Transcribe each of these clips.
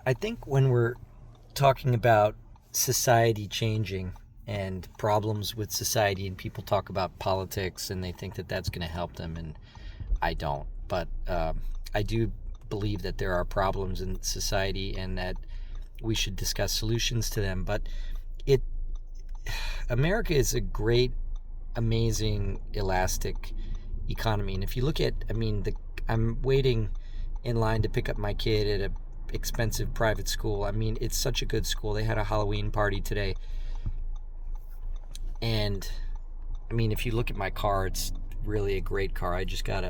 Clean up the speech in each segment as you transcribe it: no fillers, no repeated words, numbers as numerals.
I think when we're talking about society changing and problems with society, and people talk about politics and they think that that's going to help them, and I don't. But I do believe that there are problems in society and that we should discuss solutions to them. But it, America is a great, amazing, elastic economy, and if you look at, I'm waiting in line to pick up my kid at a expensive private school. I mean, it's such a good school. They had a Halloween party today. And I mean, if you look at my car, it's really a great car. I just got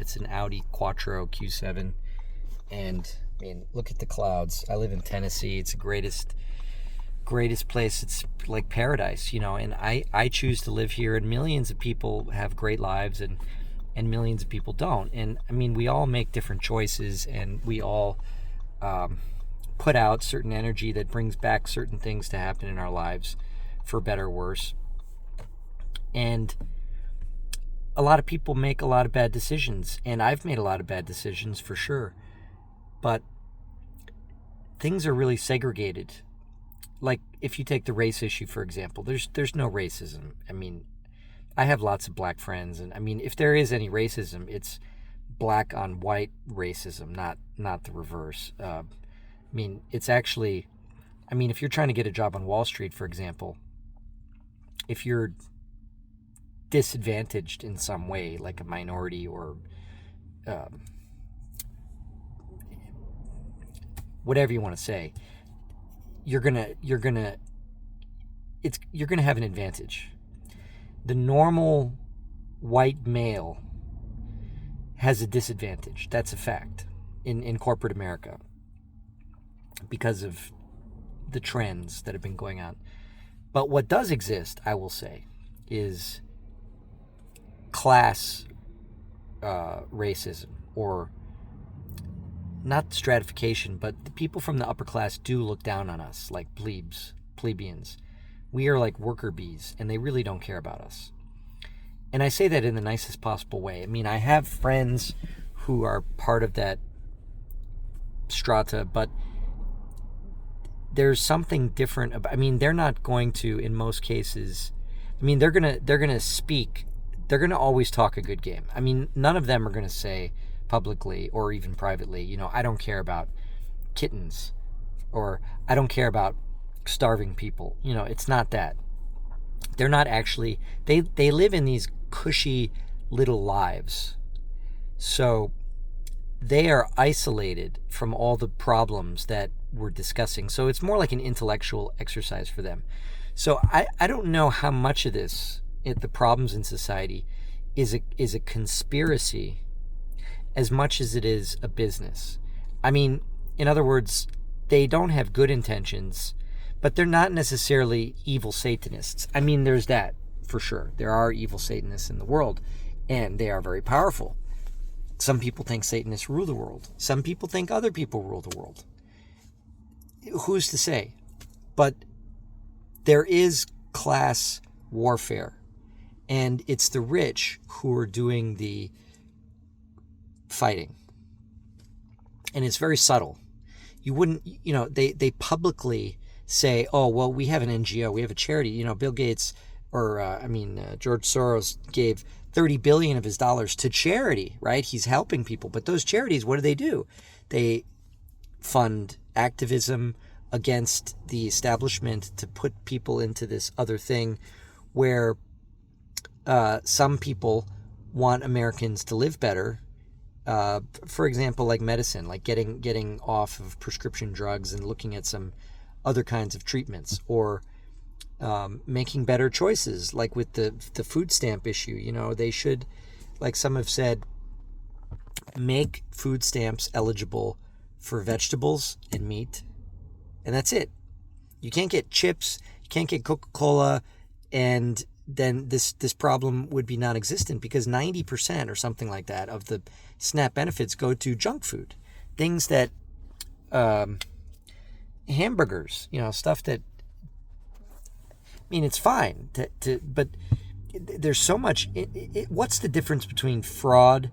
it's an Audi Quattro Q7. And I mean, look at the clouds. I live in Tennessee. It's the greatest place. It's like paradise, and I choose to live here, and millions of people have great lives, and millions of people don't. And I mean, we all make different choices, and we all put out certain energy that brings back certain things to happen in our lives, for better or worse. And a lot of people make a lot of bad decisions, and I've made a lot of bad decisions for sure. But things are really segregated. Like if you take the race issue, for example, there's no racism. I mean, I have lots of black friends, and I mean, if there is any racism, it's black on white racism, not the reverse. I mean, it's actually, I mean, if you're trying to get a job on Wall Street, for example, if you're disadvantaged in some way, like a minority or whatever you want to say, you're gonna have an advantage. The normal white male has a disadvantage. That's a fact in corporate America because of the trends that have been going on. But what does exist, I will say, is class racism, or not stratification, but the people from the upper class do look down on us like plebeians. We are like worker bees, and they really don't care about us. And I say that in the nicest possible way. I mean, I have friends who are part of that strata, but there's something different about, I mean, they're not going to, in most cases, I mean, they're going to speak, they're going to always talk a good game. I mean, none of them are going to say publicly or even privately, I don't care about kittens, or I don't care about starving people. It's not that. They're not actually, they live in these cushy little lives. So they are isolated from all the problems that we're discussing. So it's more like an intellectual exercise for them. So I don't know how much of this, the problems in society, is a conspiracy as much as it is a business. I mean, in other words, they don't have good intentions, but they're not necessarily evil Satanists. I mean, there's that, for sure. There are evil Satanists in the world, and they are very powerful. Some people think Satanists rule the world. Some people think other people rule the world. Who's to say? But there is class warfare, and it's the rich who are doing the fighting. And it's very subtle. You wouldn't, they publicly say, oh, well, we have an NGO, we have a charity. Bill Gates, or George Soros gave $30 billion of his dollars to charity, right? He's helping people. But those charities, what do? They fund activism against the establishment to put people into this other thing where some people want Americans to live better. For example, like medicine, like getting off of prescription drugs and looking at some other kinds of treatments, or making better choices, like with the food stamp issue. They should, like some have said, make food stamps eligible for vegetables and meat, and that's it. You can't get chips, you can't get Coca-Cola, and then this problem would be non-existent, because 90% or something like that of the SNAP benefits go to junk food, things that hamburgers, stuff that, I mean, it's fine but there's so much. What's the difference between fraud,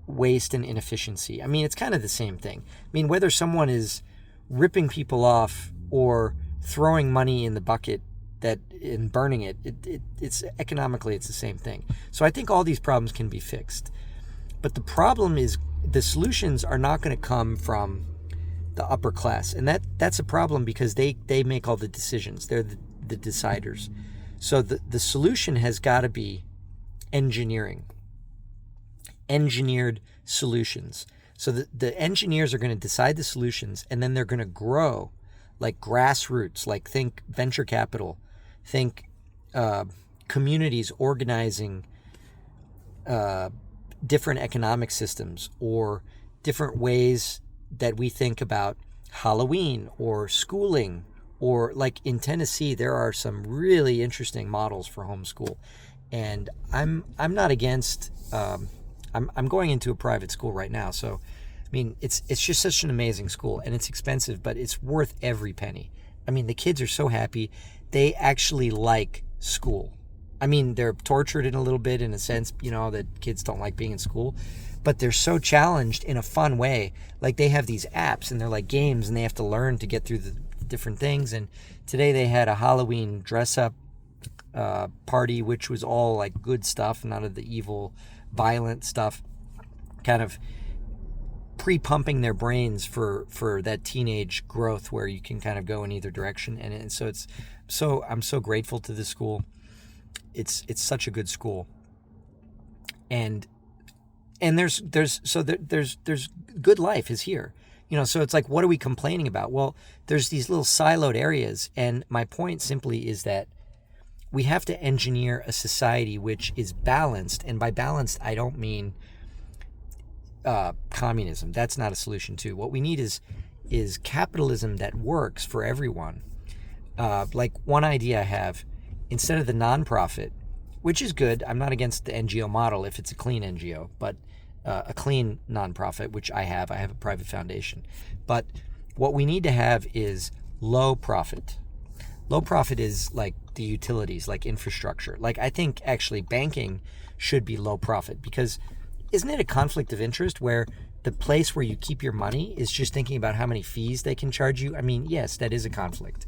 waste, and inefficiency? I mean, it's kind of the same thing. I mean, whether someone is ripping people off or throwing money in the bucket and burning it's economically it's the same thing. So I think all these problems can be fixed. But the problem is the solutions are not going to come from the upper class. And that's a problem because they make all the decisions. They're the deciders. So the solution has got to be engineered solutions. So the engineers are going to decide the solutions, and then they're going to grow like grassroots, like think venture capital, think communities organizing different economic systems or different ways that we think about Halloween or schooling, or like in Tennessee, there are some really interesting models for homeschool. And I'm not against, I'm going into a private school right now. So, I mean, it's just such an amazing school, and it's expensive, but it's worth every penny. I mean, the kids are so happy. They actually like school. I mean, they're tortured in a little bit in a sense, that kids don't like being in school, but they're so challenged in a fun way. Like they have these apps and they're like games, and they have to learn to get through the different things. And today they had a Halloween dress up party, which was all like good stuff, none of the evil, violent stuff, kind of pre-pumping their brains for that teenage growth where you can kind of go in either direction. And so I'm so grateful to this school. It's such a good school. And there's good life is here. So it's like, what are we complaining about? Well, there's these little siloed areas. And my point simply is that we have to engineer a society which is balanced. And by balanced, I don't mean communism. That's not a solution too. What we need is capitalism that works for everyone. Like one idea I have, instead of the nonprofit, which is good, I'm not against the NGO model if it's a clean NGO, but a clean nonprofit, which I have a private foundation. But what we need to have is low profit. Low profit is like the utilities, like infrastructure. Like I think actually banking should be low profit, because isn't it a conflict of interest where the place where you keep your money is just thinking about how many fees they can charge you? I mean, yes, that is a conflict.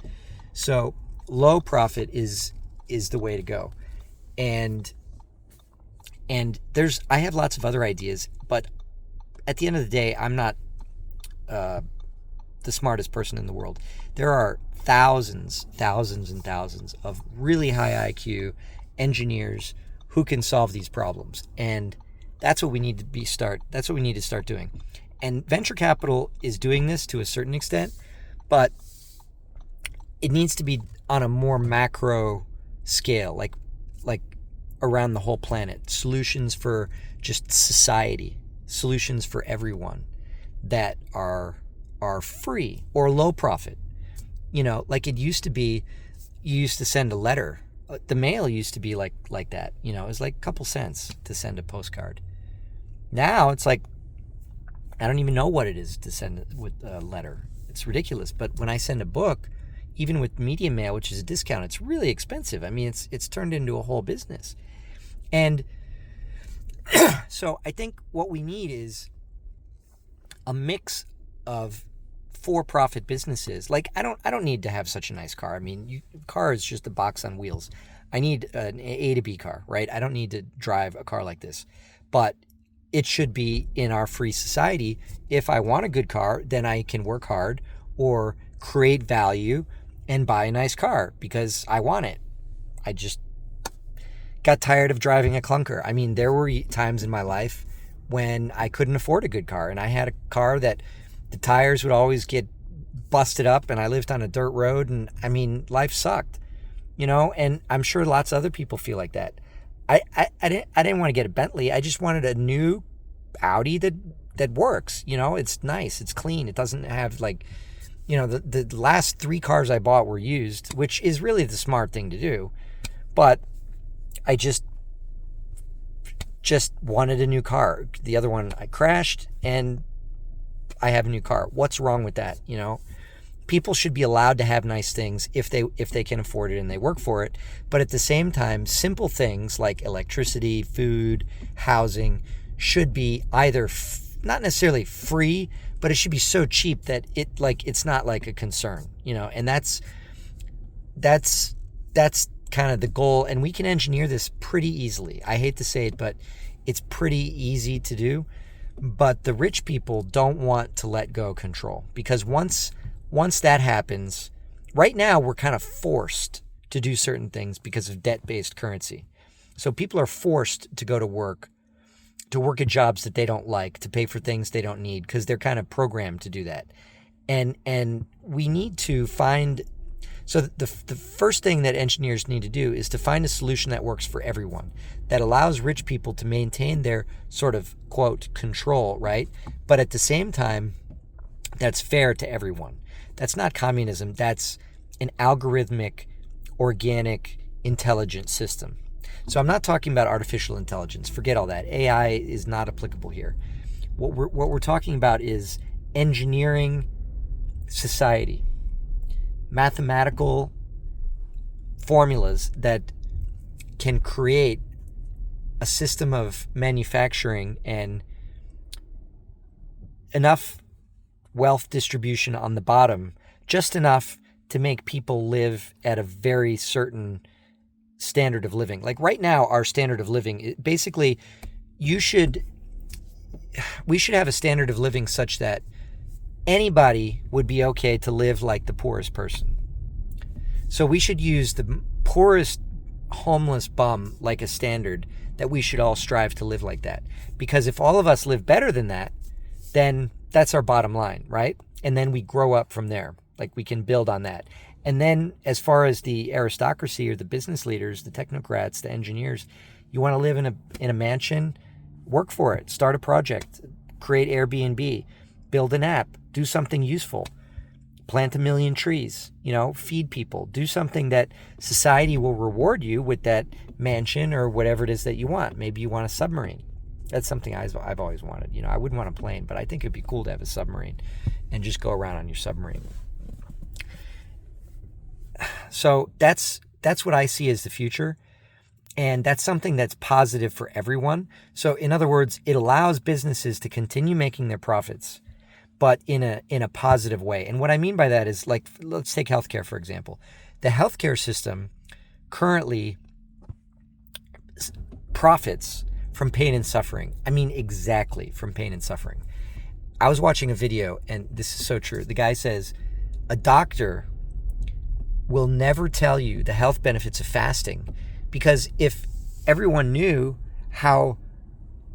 So low profit is the way to go. And I have lots of other ideas, but at the end of the day, I'm not the smartest person in the world. There are thousands and thousands of really high IQ engineers who can solve these problems. And that's what we need to start doing. And venture capital is doing this to a certain extent, but it needs to be on a more macro scale, like around the whole planet. Solutions for just society, solutions for everyone that are free or low profit. Like it used to be, you used to send a letter. The mail used to be like that. It was like a couple cents to send a postcard. Now it's like, I don't even know what it is to send with a letter. It's ridiculous. But when I send a book, even with Medium Mail, which is a discount, it's really expensive. I mean, it's turned into a whole business. And so I think what we need is a mix of for-profit businesses. Like I don't need to have such a nice car. I mean, car is just a box on wheels. I need an A to B car, right? I don't need to drive a car like this. But it should be in our free society. If I want a good car, then I can work hard or create value and buy a nice car because I want it. I just got tired of driving a clunker. I mean, there were times in my life when I couldn't afford a good car, and I had a car that the tires would always get busted up, and I lived on a dirt road, and I mean, life sucked, and I'm sure lots of other people feel like that. I didn't want to get a Bentley. I just wanted a new Audi that works. It's nice, it's clean, it doesn't have like, the last 3 cars I bought were used, which is really the smart thing to do. But I just wanted a new car. The other one I crashed, and I have a new car. What's wrong with that? People should be allowed to have nice things if they can afford it and they work for it. But at the same time, simple things like electricity, food, housing should be either not necessarily free, but it should be so cheap that it's not like a concern, and that's kind of the goal. And we can engineer this pretty easily. I hate to say it, but it's pretty easy to do. But the rich people don't want to let go control, because once that happens, right now we're kind of forced to do certain things because of debt-based currency. So people are forced to go to work at jobs that they don't like, to pay for things they don't need, because they're kind of programmed to do that. And we need to find. So the first thing that engineers need to do is to find a solution that works for everyone, that allows rich people to maintain their sort of, quote, control, right? But at the same time, that's fair to everyone. That's not communism. That's an algorithmic, organic, intelligent system. So I'm not talking about artificial intelligence. Forget all that. AI is not applicable here. What we're talking about is engineering society. Mathematical formulas that can create a system of manufacturing and enough wealth distribution on the bottom, just enough to make people live at a very certain standard of living. Like right now, our standard of living, basically, we should have a standard of living such that anybody would be okay to live like the poorest person. So we should use the poorest homeless bum like a standard, that we should all strive to live like that. Because if all of us live better than that, then that's our bottom line, right? And then we grow up from there. Like we can build on that. And then as far as the aristocracy or the business leaders, the technocrats, the engineers, you want to live in a mansion, work for it, start a project, create Airbnb, build an app, do something useful, plant 1 million trees, feed people, do something that society will reward you with, that mansion or whatever it is that you want. Maybe you want a submarine. That's something I've always wanted. I wouldn't want a plane, but I think it'd be cool to have a submarine and just go around on your submarine. So that's what I see as the future. And that's something that's positive for everyone. So in other words, it allows businesses to continue making their profits, but in a positive way. And what I mean by that is, like, let's take healthcare, for example. The healthcare system currently profits from pain and suffering. I mean, exactly from pain and suffering. I was watching a video, and this is so true. The guy says, a doctor will never tell you the health benefits of fasting, because if everyone knew how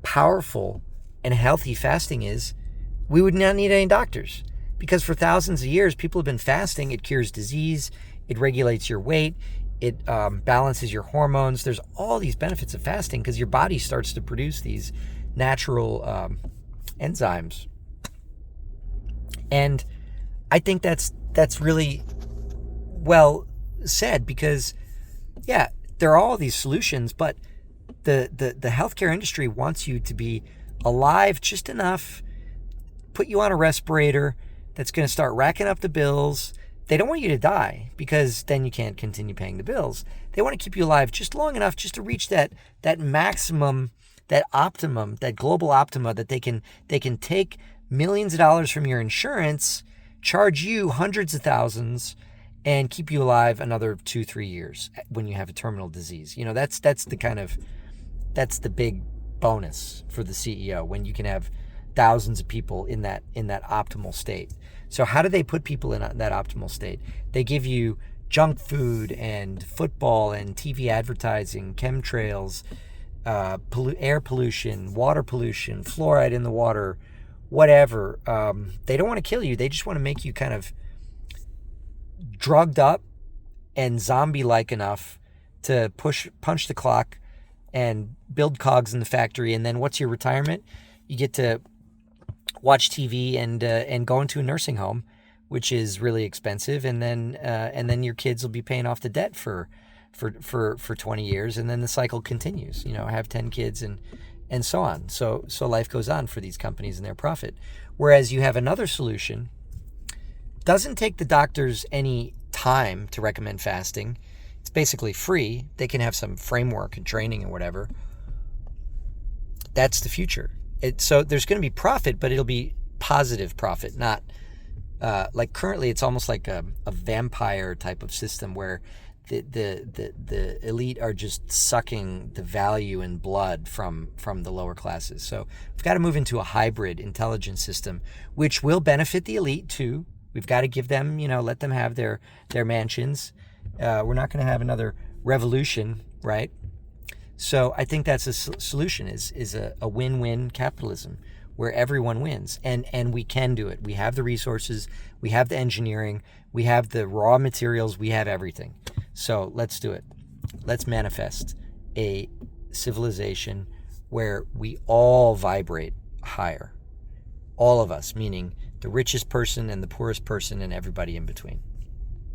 powerful and healthy fasting is, we would not need any doctors. Because for thousands of years, people have been fasting. It cures disease. It regulates your weight. It balances your hormones. There's all these benefits of fasting because your body starts to produce these natural enzymes. And I think that's really well said, because, yeah, there are all these solutions, but the healthcare industry wants you to be alive just enough, put you on a respirator that's going to start racking up the bills. They don't want you to die, because then you can't continue paying the bills. They want to keep you alive just long enough just to reach that maximum, that optimum, that global optima, that they can take millions of dollars from your insurance, charge you hundreds of thousands, and keep you alive another 2-3 years when you have a terminal disease. That's the big bonus for the CEO, when you can have thousands of people in that optimal state. So how do they put people in that optimal state? They give you junk food and football and TV advertising, chemtrails, air pollution, water pollution, fluoride in the water, whatever. They don't want to kill you. They just want to make you kind of drugged up and zombie-like enough to punch the clock and build cogs in the factory. And then what's your retirement? You get to watch TV and go into a nursing home, which is really expensive. And then your kids will be paying off the debt for 20 years. And then the cycle continues, have 10 kids and so on. So life goes on for these companies and their profit. Whereas you have another solution, doesn't take the doctors any time to recommend fasting. It's basically free. They can have some framework and training and whatever. That's the future. So there's going to be profit, but it'll be positive profit, not like currently it's almost like a vampire type of system where the elite are just sucking the value and blood from the lower classes. So we've got to move into a hybrid intelligence system, which will benefit the elite too. We've got to give them, let them have their mansions. We're not going to have another revolution, right? So I think that's a solution, is a win-win capitalism where everyone wins, and we can do it. We have the resources, we have the engineering, we have the raw materials, we have everything. So let's do it. Let's manifest a civilization where we all vibrate higher. All of us, meaning the richest person and the poorest person and everybody in between.